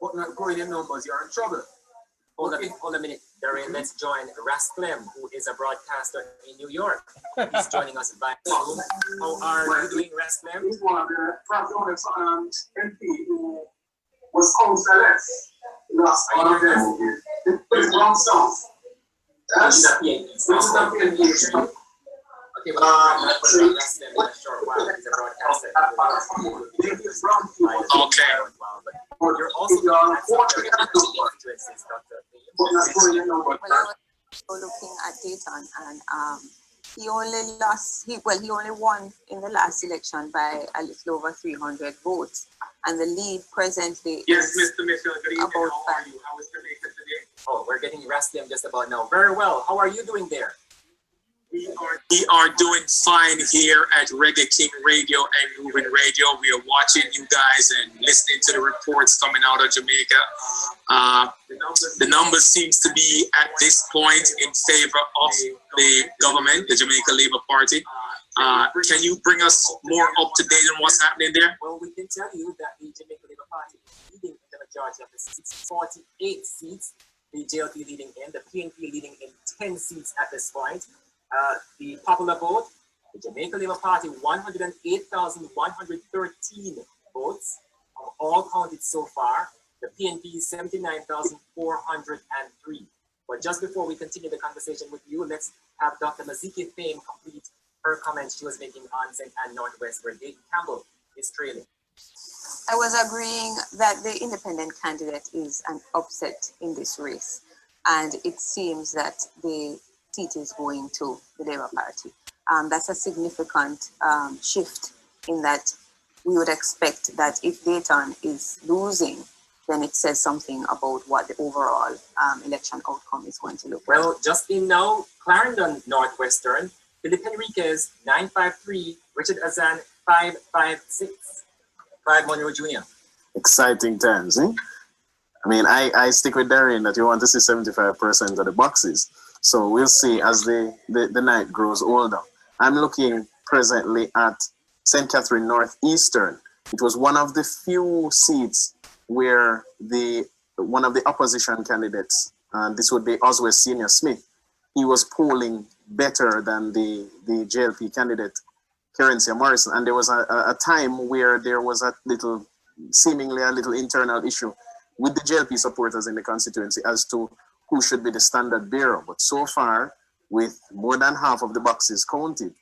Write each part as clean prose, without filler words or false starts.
but not growing in numbers, you're in trouble. Hold a minute, Darren. Let's join Rasclem, who is a broadcaster in New York. He's joining us by Zoom. How are you doing, Rasclem? He's one of the Franconics MP who was counselorless. Lost one of them. It's wrong songs. That's not PNP. Okay, but Rasclem in a short while. He's a broadcaster. Okay. But you're also looking at some very constituencies, Dr. Well, I was looking at Dayton, and he only won in the last election by a little over 300 votes, and the lead presently Yes, is Mr. Mitchell, good evening. about How are you? How is Jamaica today? Oh, we're getting Rasclem just about now. Very well. How are you doing there? We are doing fine here at Reggae King Radio and Moving Radio. We are watching you guys and listening to the reports coming out of Jamaica. The numbers seems to be at this point in favor of the government, the Jamaica Labour Party. Can you bring us more up to date on what's happening there? Well, we can tell you that the Jamaica Labour Party is leading in the majority of the seats, 48 seats. The JLP leading in, the PNP leading in 10 seats at this point. The popular vote, the Jamaica Labour Party, 108,113 votes, all counted so far. The PNP, 79,403. But just before we continue the conversation with you, let's have Dr. Maziki Fame complete her comments she was making on St. Ann Northwest, where Dayton Campbell is trailing. I was agreeing that the independent candidate is an upset in this race, and it seems that the seat is going to the Labour Party. That's a significant shift in that we would expect that if Dayton is losing, then it says something about what the overall election outcome is going to look like. Well, just in now, Clarendon Northwestern, Philip Henriquez, 953, Richard Azan, 556, Clive Monroe Jr. Exciting times, eh? I mean, I stick with Darian that you want to see 75% of the boxes. So we'll see as the night grows older. I'm looking presently at St. Catherine Northeastern. It was one of the few seats where one of the opposition candidates, and this would be Oswald Senior Smith, he was polling better than the JLP candidate, Currency Morrison. And there was a time where there was seemingly a little internal issue with the JLP supporters in the constituency as to who should be the standard bearer. But so far, with more than half of the boxes counted,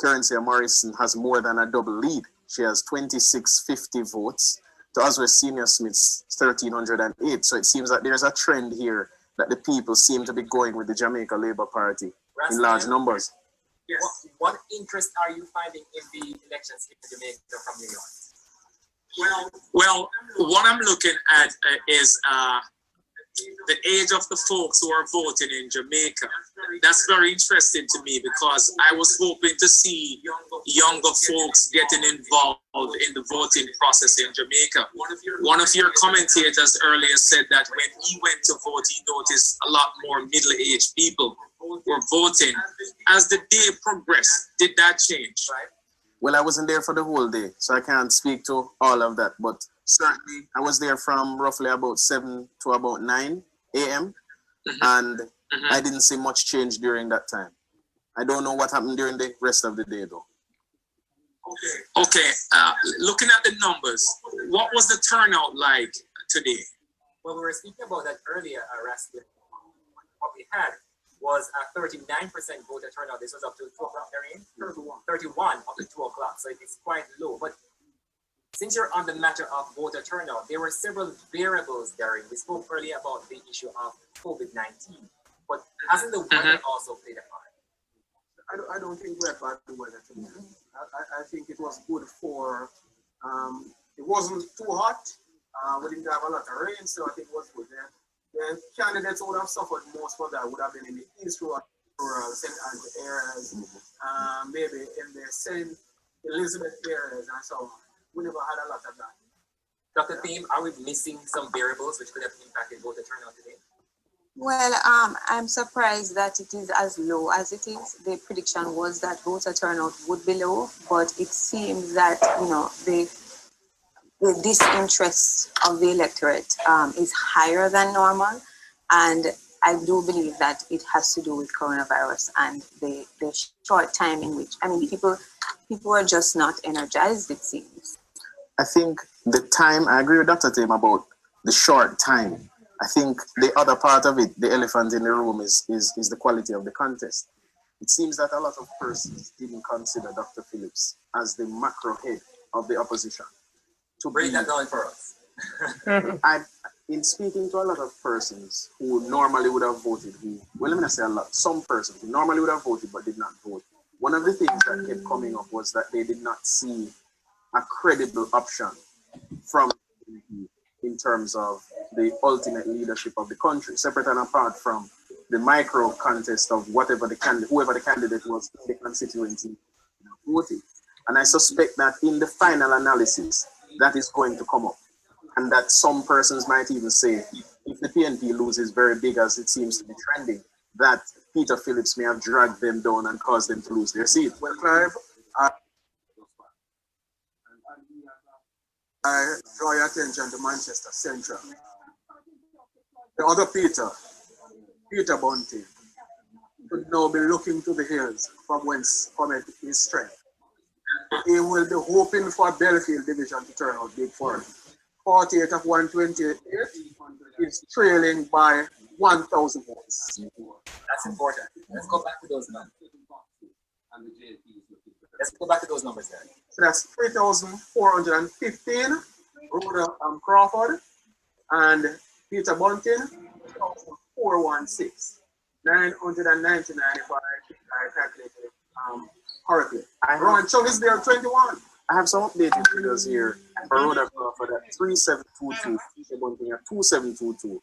Currency Morrison has more than a double lead. She has 2,650 votes to Oswald Senior Smith's 1,308. So it seems that there's a trend here that the people seem to be going with the Jamaica Labour Party in large numbers. Yes. What interest are you finding in the elections in Jamaica from New York? Well, what I'm looking at is the age of the folks who are voting in Jamaica. That's very interesting to me because I was hoping to see younger folks getting involved in the voting process in Jamaica. One of your commentators earlier said that when he went to vote, he noticed a lot more middle-aged people were voting. As the day progressed, did that change? Well, I wasn't there for the whole day, so I can't speak to all of that. But certainly, I was there from roughly about 7 to about 9 a.m. And I didn't see much change during that time. I don't know what happened during the rest of the day, though. Okay. Looking at the numbers, what was the turnout like today? Well, we were speaking about that earlier, Raskin. What we had was a 39% voter turnout. This was up to 2 o'clock, Darren? 31 up to 2 o'clock, so it's quite low. But since you're on the matter of voter turnout, there were several variables, Darren. We spoke earlier about the issue of COVID-19, but hasn't the weather also played a part? I don't think we're bad the weather. I think it was good for, it wasn't too hot. We didn't have a lot of rain, so I think it was good there. The candidates would have suffered most for that would have been in the East Rural, St. Anne areas, maybe in the St. Elizabeth areas and so on. We never had a lot of that. Dr. Thiem, are we missing some variables which could have impacted voter turnout today? Well, I'm surprised that it is as low as it is. The prediction was that voter turnout would be low, but it seems that, the disinterest of the electorate is higher than normal, and I do believe that it has to do with coronavirus and the short time in which, I mean, people are just not energized, it seems. I think the time, I agree with Dr. Tim about the short time. I think the other part of it, the elephant in the room, is the quality of the contest. It seems that a lot of persons didn't consider Dr. Phillips as the macro head of the opposition. To break that down for us. In speaking to a lot of persons who normally would have voted, well, let me not say a lot, some persons who normally would have voted but did not vote, one of the things that kept coming up was that they did not see a credible option from in terms of the ultimate leadership of the country, separate and apart from the micro contest of whoever the candidate was in the constituency voting. And I suspect that in the final analysis, that is going to come up. And that some persons might even say, if the PNP loses very big as it seems to be trending, that Peter Phillips may have dragged them down and caused them to lose their seat. Well, Clive, I draw your attention to Manchester Central. The other Peter Bunting, could now be looking to the hills from whence cometh his strength. He will be hoping for Belfield division to turn out big for him. 48 of 128 is trailing by 1,000 votes. That's important. Let's go back to those numbers. Let's go back to those numbers there. So that's 3,415, Rhoda Crawford, and Peter Bunting, 416. 999 if I calculated correctly. Rowan Chung is there, 21. I have some updated figures here for Rhoda Crawford at 3722, Peter Bunting at 2722,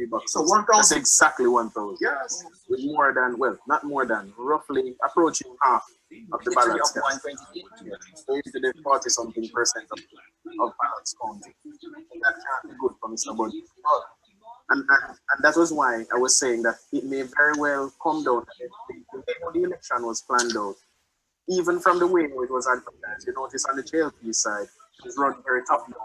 $53. So 1,000. That's exactly 1,000. Yes. With more than, well, not more than, roughly approaching half of the ballots. Of 128. So if you did 40-something percent of ballots counting, that can't be good for Mr. Bunting. And that was why I was saying that it may very well come down. The election was planned out, even from the way it was advertised. You notice on the JLP side, it was run very top down.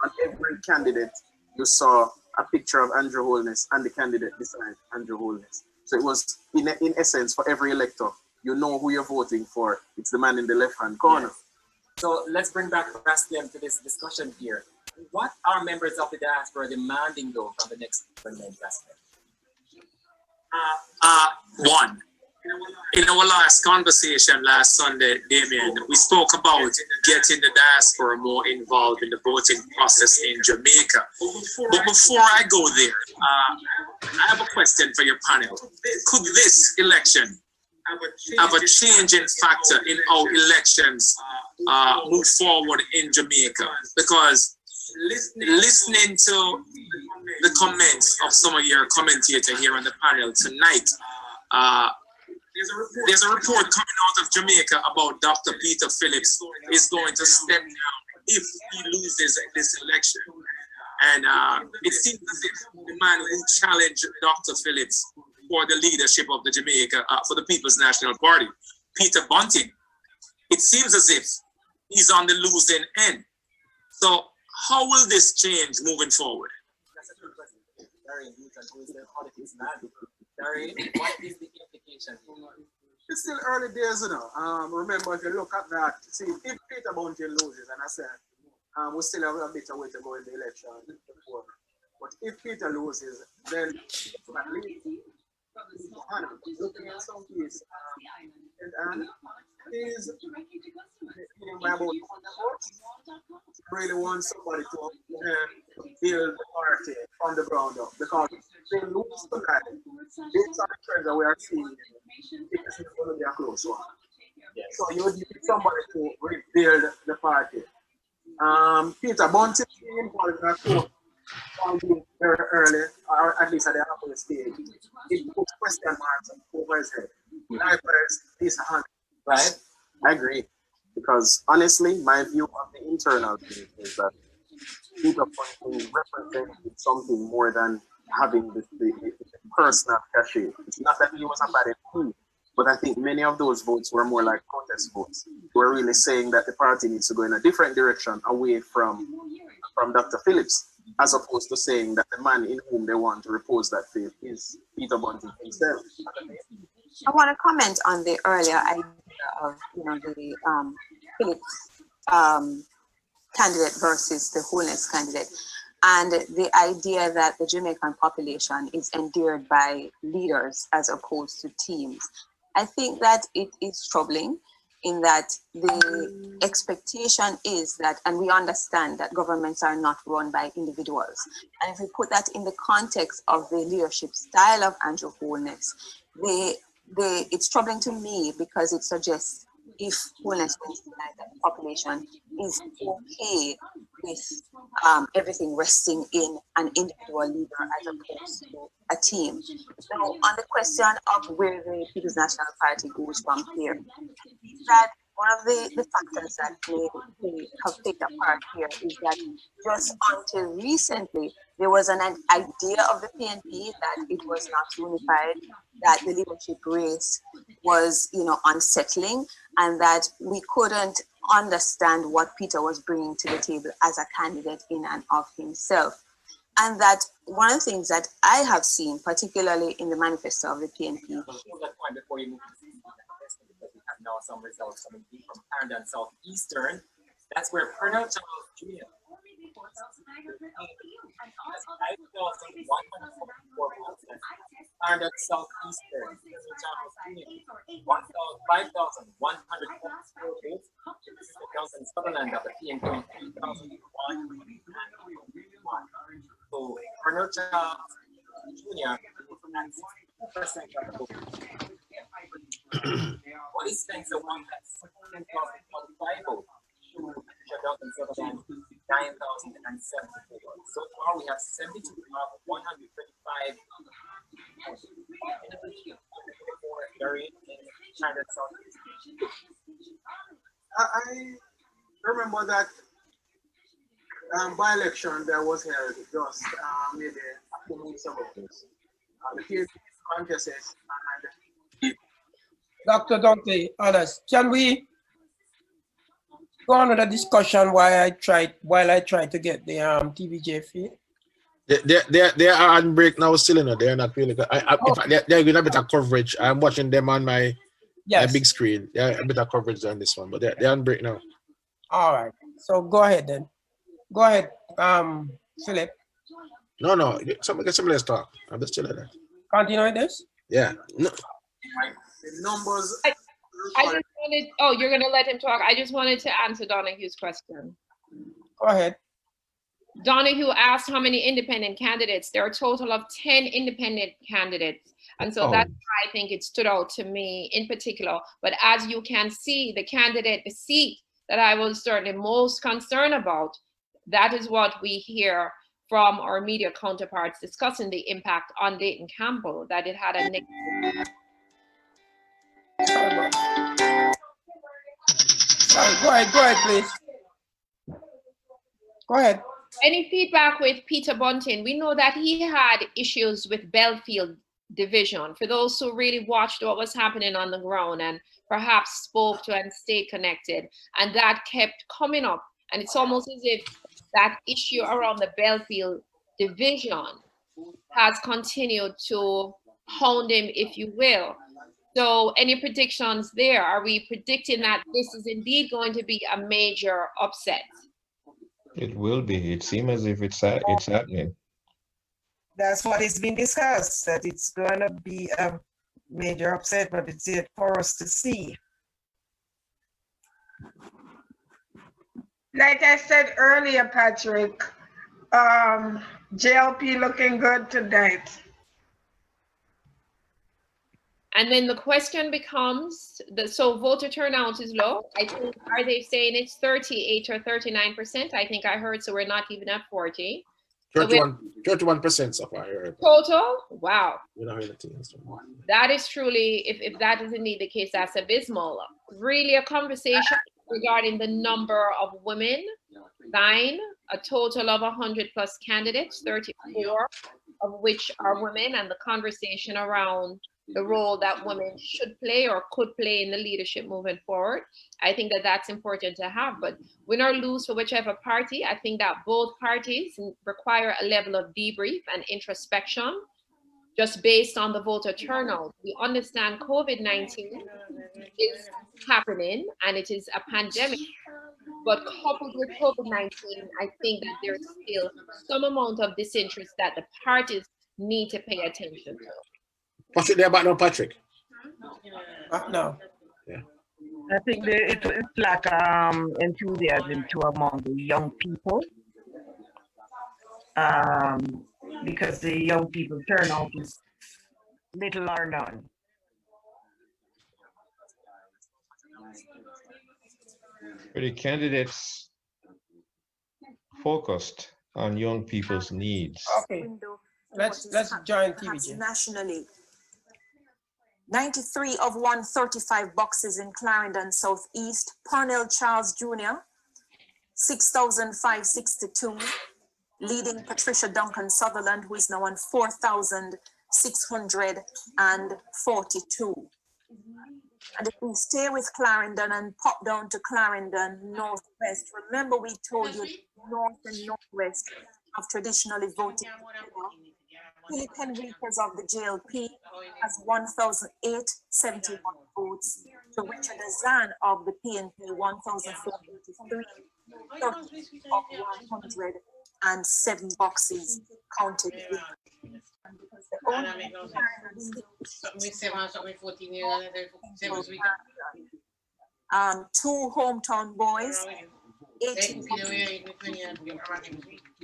On every candidate, you saw a picture of Andrew Holness and the candidate beside Andrew Holness. So it was, in essence, for every elector, you know who you're voting for. It's the man in the left-hand corner. Yes. So let's bring back Rastlem to this discussion here. What are members of the diaspora demanding, though, from the next government aspect? One, in our last conversation last Sunday, Damien, we spoke about getting the diaspora more involved in the voting process in Jamaica. But before I go there, I have a question for your panel. Could this election have a changing factor in how elections move forward in Jamaica? Because listening to the comments of some of your commentators here on the panel tonight, there's a report coming out of Jamaica about Dr. Peter Phillips is going to step down if he loses this election. And it seems as if the man who challenged Dr. Phillips for the leadership of the Jamaica, for the People's National Party, Peter Bunting, it seems as if he's on the losing end. So how will this change moving forward? That's a good question. Darren, who is the politics man? Darren, what is the implication? It's still early days, you know. Remember, if you look at that, see, if Peter Bunting loses, and I said, we still have a bit of way to go in the election before. But if Peter loses, then at least looking at some case, and he's by about 20 votes. Really want somebody to build the party from the ground up, because they lose tonight. Based on the trends that we are seeing, it is going to be a close one. Yes. So you would need somebody to rebuild the party. Peter Bunting in political very early, or at least at the upper stage. It puts question marks over his head. Likewise, this hand. Right? I agree. Because honestly, my view of the internal thing is that Peter Bunting represented something more than having the personal cachet. It's not that he was a bad MP, But I think many of those votes were more like protest votes. We're really saying that the party needs to go in a different direction away from Dr. Phillips, as opposed to saying that the man in whom they want to repose that faith is Peter Bunting himself. I want to comment on the earlier idea of, the Phillips candidate versus the Holness candidate, and the idea that the Jamaican population is endeared by leaders as opposed to teams. I think that it is troubling in that the expectation is that, and we understand that governments are not run by individuals. And if we put that in the context of the leadership style of Andrew Holness, it's troubling to me because it suggests if Holness thinks that the population is okay with everything resting in an individual leader as opposed to a team. Now, on the question of where the People's National Party goes from here, that one of the factors that may have played a part here is that just until recently, there was an idea of the PNP that it was not unified, that the leadership race was, unsettling, and that we couldn't understand what Peter was bringing to the table as a candidate in and of himself. And that one of the things that I have seen, particularly in the manifesto of the PNP. Before you move to because we have now some results coming in from Canada and Southeastern. That's where Turnout Jr. 5,144 votes. Canada Southeastern, 5,144 votes. Johnson Sutherland of the PNP, 3,101. So Turnout Jr. at 6% of the vote. What is thanks to one that's 10,045 votes? Johnson Sutherland, 9,074. So far, we have 72 of 135 I remember that by-election that was held just maybe a few months ago. The PNP contests and Dr. Dante, honest, can we go on with a discussion while I try to get the TVJ feed? They are on break now still, they're not really good. In fact, they're doing a bit of coverage. I'm watching them on my big screen. They're a bit of coverage on this one, but they're on break now. All right, so go ahead then. Go ahead, Philip. No, somebody else talk. I'm just chilling there. Continue with this? Yeah. No. the numbers. I just wanted, you're going to let him talk. I just wanted to answer Donahue's question. Go ahead. Donahue asked how many independent candidates. There are a total of 10 independent candidates. And so that's why I think it stood out to me in particular. But as you can see, the seat that I was certainly most concerned about, that is what we hear from our media counterparts discussing the impact on Dayton Campbell, that it had a negative. Sorry, go ahead, please. Go ahead. Any feedback with Peter Bunting? We know that he had issues with Belfield division. For those who really watched what was happening on the ground and perhaps spoke to and stayed connected, and that kept coming up. And it's almost as if that issue around the Belfield division has continued to hound him, if you will. So any predictions there? Are we predicting that this is indeed going to be a major upset? It will be. It seems as if it's happening. That's what is being discussed, that it's going to be a major upset, but it's yet for us to see. Like I said earlier, Patrick, JLP looking good tonight. And then the question becomes, so voter turnout is low. I think, are they saying it's 38 or 39%? I think I heard, so we're not even at 40. 31% so far. Total? Wow. That is truly, if that is indeed the case, that's abysmal. Really a conversation regarding the number of women, 9, a total of 100 plus candidates, 34 of which are women, and the conversation around the role that women should play or could play in the leadership moving forward. I think that that's important to have, but win or lose for whichever party, I think that both parties require a level of debrief and introspection just based on the voter turnout. We understand COVID-19 is happening and it is a pandemic, but coupled with COVID-19, I think that there's still some amount of disinterest that the parties need to pay attention to. Patrick, there about no Patrick? No. Yeah. I think it's like enthusiasm to among the young people, because the young people turnout is little or none. The candidates focused on young people's needs. Okay, let's join TVJ. Nationally, 93 of 135 boxes in Clarendon Southeast. Parnell Charles Jr., 6,562, leading Patricia Duncan Sutherland, who is now on 4,642. And if we stay with Clarendon and pop down to Clarendon Northwest, remember we told you North and Northwest have traditionally voted. Philip Henriquez of the JLP has 1,871 votes, to Richard Azan of the PNP 1,483, 30 of 107 boxes counted. Two hometown boys, 18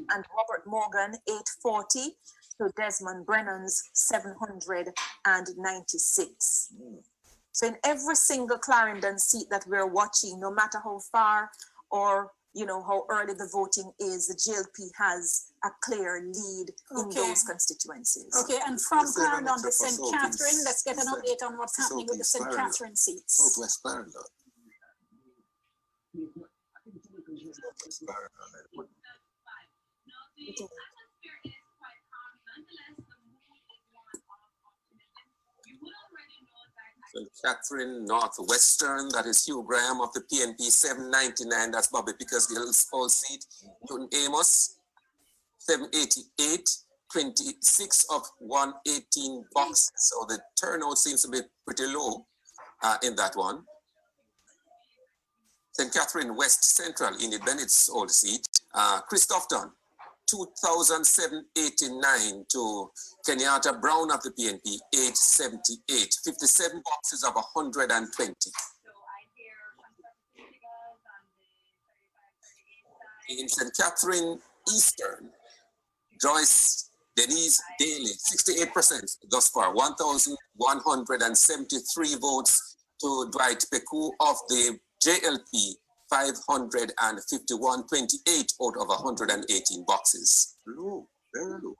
and Robert Morgan 840 to Desmond Brennan's 796. So in every single Clarendon seat that we're watching, no matter how far or how early the voting is, the JLP has a clear lead in those constituencies. Okay, and from Clarendon to St. Catherine, let's get an update on what's happening with the St. Catherine seats. Southwest Clarendon. St. Catherine Northwestern, that is Hugh Graham of the PNP 799, that's Bobby Pickersgill's old seat. Newton Amos 788, 26 of 118 boxes. So the turnout seems to be pretty low in that one. St. Catherine West Central, Enid Bennett's old seat. Christopherton 2,789 to Kenyatta Brown of the PNP 878, 57 boxes of 120. In St. Catherine Eastern, Joyce Denise Daly, 68% thus far, 1,173 votes to Dwight Peku of the JLP, 551, 28 out of 118 boxes. Low, very low.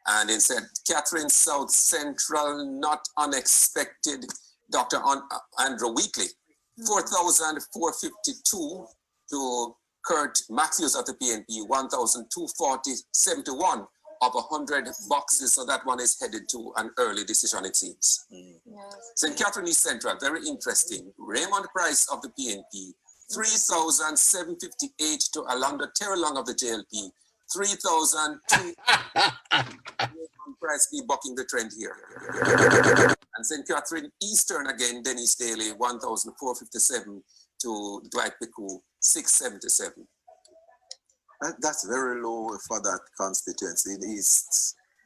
And in St. Catherine South Central, not unexpected, Dr. Andrew Wheatley, 4,452 to Kurt Matthews of the PNP, 1,240, 71 of 100 boxes. So that one is headed to an early decision, it seems. Yes. St. Catherine East Central, very interesting. Raymond Price of the PNP, 3,758 to Alonda Terrelong of the JLP, 3,002. Price be bucking the trend here. And St. Catherine Eastern again, Dennis Daly, 1,457 to Dwight Peku, 677. That's very low for that constituency in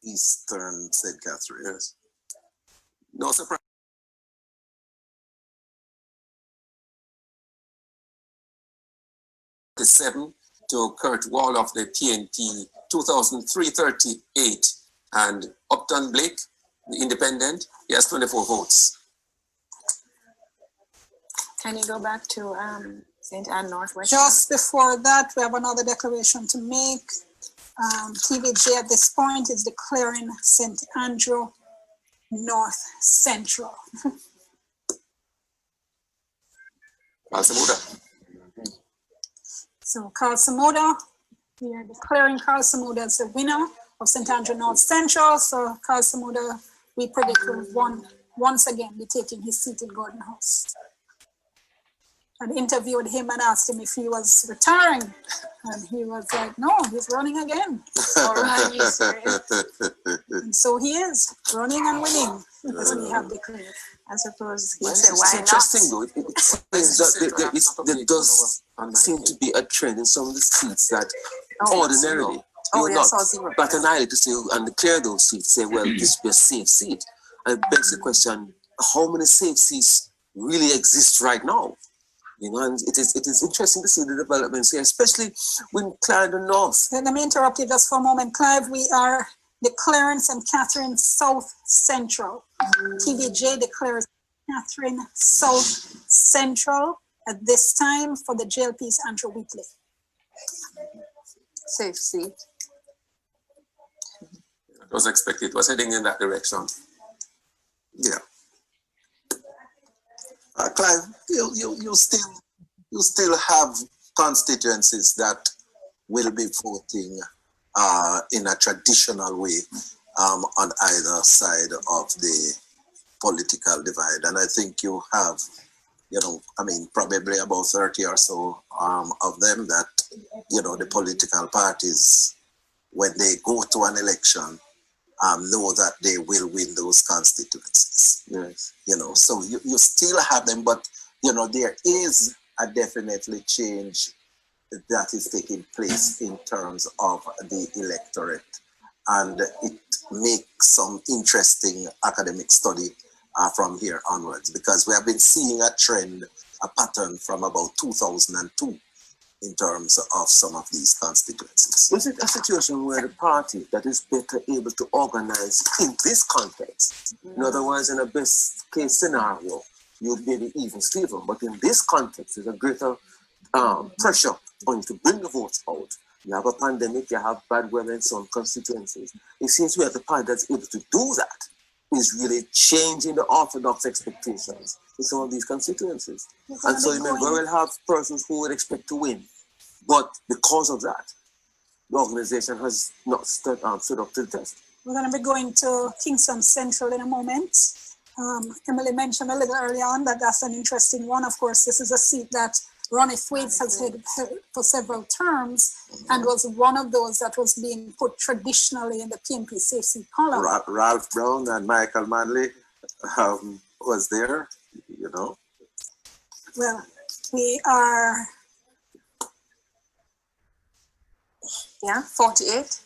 Eastern St. Catherine. Yes. No surprise. To Kurt Wall of the PNP, 2,338. And Upton Blake, the independent, he has 24 votes. Can you go back to St. Anne Northwest? Just before that, we have another declaration to make. TVJ at this point is declaring St. Andrew North Central. Carl-Samuda. So Carl-Samuda, we are declaring Carl-Samuda as the winner of St. Andrew North Central. So Carl-Samuda we predict will once again be taking his seat in Gordon House. And interviewed him and asked him if he was retiring. And he was like, no, he's running again. All right, and so he is running and winning, as we have declared. I suppose he It's said, why not? interesting though. There does seem to be a trend in some of the seats that ordinarily you would not bat an eyelid to say and declare those seats, say, well, this will be a safe seat. And it begs the question, how many safe seats really exist right now? You know, and it is interesting to see the developments here, especially when Clarendon North. Let me interrupt you just for a moment, Clive. We are declaring St. Catherine South Central. TVJ declares Catherine South Central at this time for the JLP's Andrew Wheatley. Safe seat. It was expected. It was heading in that direction. Yeah. Clive, you still have constituencies that will be voting in a traditional way on either side of the political divide, and I think you have, probably about 30 or so of them that, the political parties, when they go to an election, know that they will win those constituencies. Yes. So you still have them, but there is a definitely change that is taking place in terms of the electorate, and it makes some interesting academic study from here onwards, because we have been seeing a trend, a pattern from about 2002 in terms of some of these constituencies. Was it a situation where the party that is better able to organize in this context, in other words, in a best case scenario, you'd maybe even Steven, but in this context, there's a greater pressure on you to bring the votes out. You have a pandemic, you have bad weather in some constituencies. It seems we have the party that's able to do that is really changing the orthodox expectations in some of these constituencies. And so you may very well have persons who would expect to win, but because of that, the organization has not stood up to the test. We're going to be going to Kingston Central in a moment. Emily mentioned a little early on that that's an interesting one. Of course, this is a seat that Ronnie Thwaites has held for several terms and was one of those that was being put traditionally in the PNP safe seat column. Ralph Brown and Michael Manley was there, Well, we are... Yeah, 48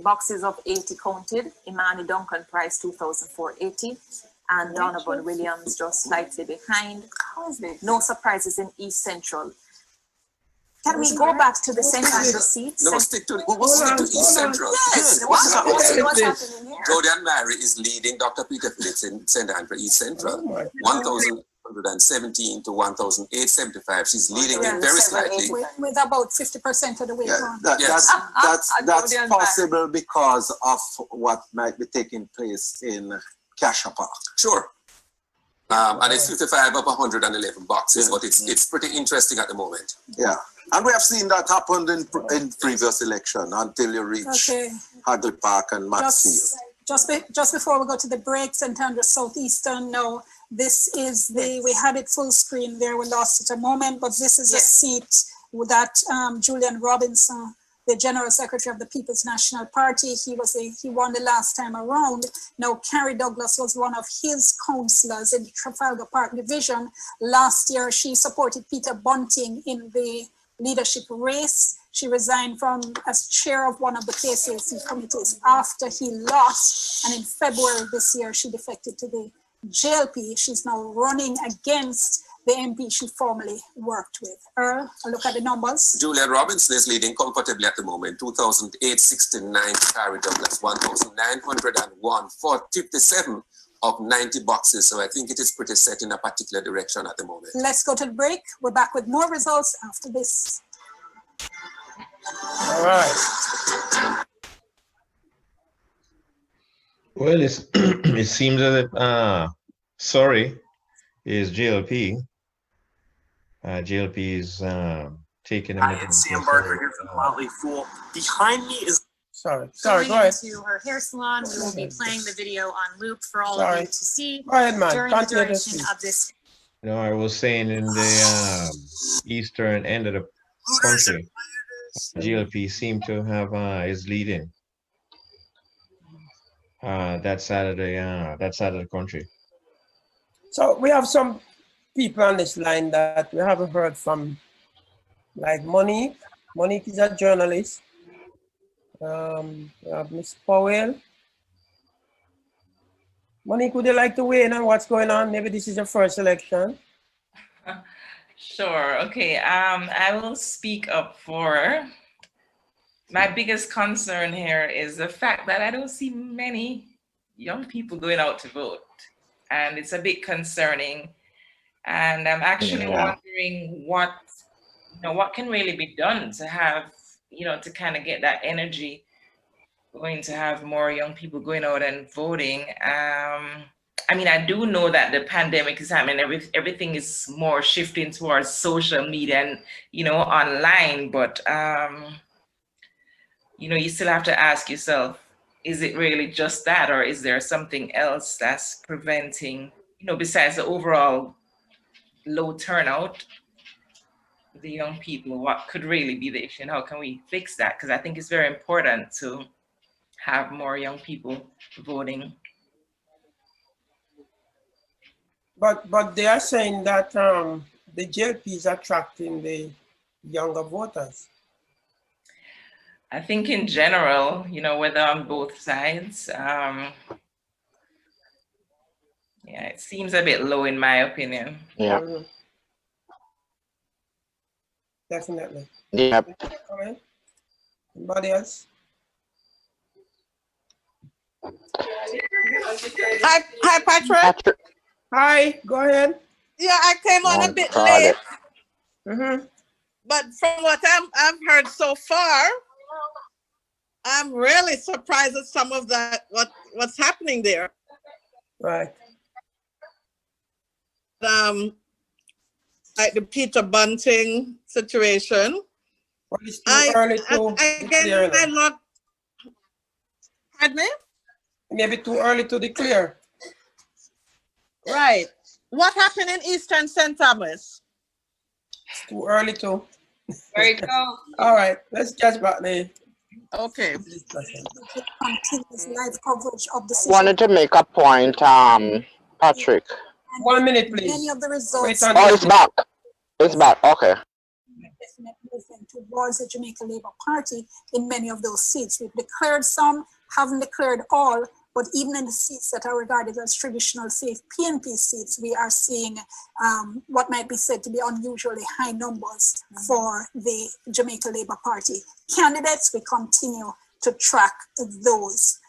boxes of 80 counted. Imani Duncan Price 2,480 and Donovan Williams just slightly behind. No surprises in East Central. Can we go back to the St. Andrew seats? No, stick to East Central. Yes, what's happening here? Jodian Mary is leading Dr. Peter Phillips in St. Andrew East Central. 1,117 to 1,875. She's leading it very slightly. With about 50% of the way gone. That's possible because of what might be taking place in Cassia Park. Sure. And it's 55 of 111 boxes, but it's pretty interesting at the moment. Yeah. And we have seen that happen in previous election until you reach Hagley Park and Maxfield. Just before we go to the break, St. Andrews Southeastern, no, this is we had it full screen there, we lost it a moment, but this is a seat that Julian Robinson, the General Secretary of the People's National Party, he won the last time around. Now, Carrie Douglas was one of his councillors in the Trafalgar Park Division. Last year, she supported Peter Bunting in the leadership race. She resigned as chair of one of the KCAC committees after he lost. And in February this year, she defected to the JLP. She's now running against the MP she formerly worked with. Earl, a look at the numbers. Julian Robinson is leading comfortably at the moment. 2,869 to Carrie Douglas, 1,901 for 57 of 90 boxes. So I think it is pretty set in a particular direction at the moment. Let's go to the break. We're back with more results after this. All right. Well, it seems that sorry is JLP. JLP is taking a minute. Sam Barker here from Motley Fool. Behind me is Sorry, Going go ahead. into her hair salon. We will be playing the video on loop for all Sorry. of you to see Go ahead, man. during the Continue to duration speak. of this. No, I was saying in the eastern end of the country, GLP seem to have is leading that side of the country. So we have some people on this line that we haven't heard from, like Monique. Monique is a journalist. We have Miss Powell. Monique, would you like to weigh in on what's going on? Maybe this is your first election. Sure. Okay. I will speak up for my biggest concern here is the fact that I don't see many young people going out to vote, and it's a bit concerning. And I'm actually wondering what can really be done to have, to kind of get that energy going, to have more young people going out and voting. I mean, I do know that the pandemic is happening. Everything is more shifting towards social media and, online, but, you still have to ask yourself, is it really just that, or is there something else that's preventing, besides the overall low turnout, the young people, what could really be the issue and how can we fix that? Because I think it's very important to have more young people voting. But they are saying that the JLP is attracting the younger voters. I think in general, whether on both sides, it seems a bit low in my opinion. Yeah. Definitely. Yeah. Anybody else? Hi, Patrick. Hi, go ahead. Yeah, I came on a bit late. But from what I've heard so far, I'm really surprised at some of that, what's happening there. Right. Like the Peter Bunting situation. Well, it's too early to declare. Pardon me? Maybe too early to declare. Right. What happened in Eastern St. Thomas? It's too early to. There you go. All right, let's catch back there. Okay. Live coverage of the Wanted to make a point, Patrick. 1 minute, please. Many of the results. Oh, it's back. It's back. Okay. Definite movement towards the Jamaica Labour Party in many of those seats. We've declared some, haven't declared all, but even in the seats that are regarded as traditional safe PNP seats, we are seeing what might be said to be unusually high numbers for the Jamaica Labour Party candidates. We continue to track those.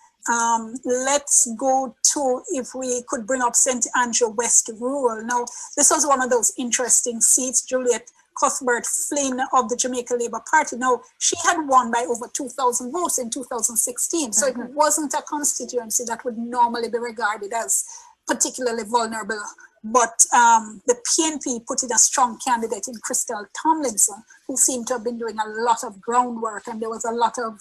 Let's go to, if we could bring up St. Andrew West Rural. Now, this was one of those interesting seats. Juliet Cuthbert Flynn of the Jamaica Labour Party. Now, she had won by over 2,000 votes in 2016. So it wasn't a constituency that would normally be regarded as particularly vulnerable. But the PNP put in a strong candidate in Crystal Tomlinson, who seemed to have been doing a lot of groundwork, and there was a lot of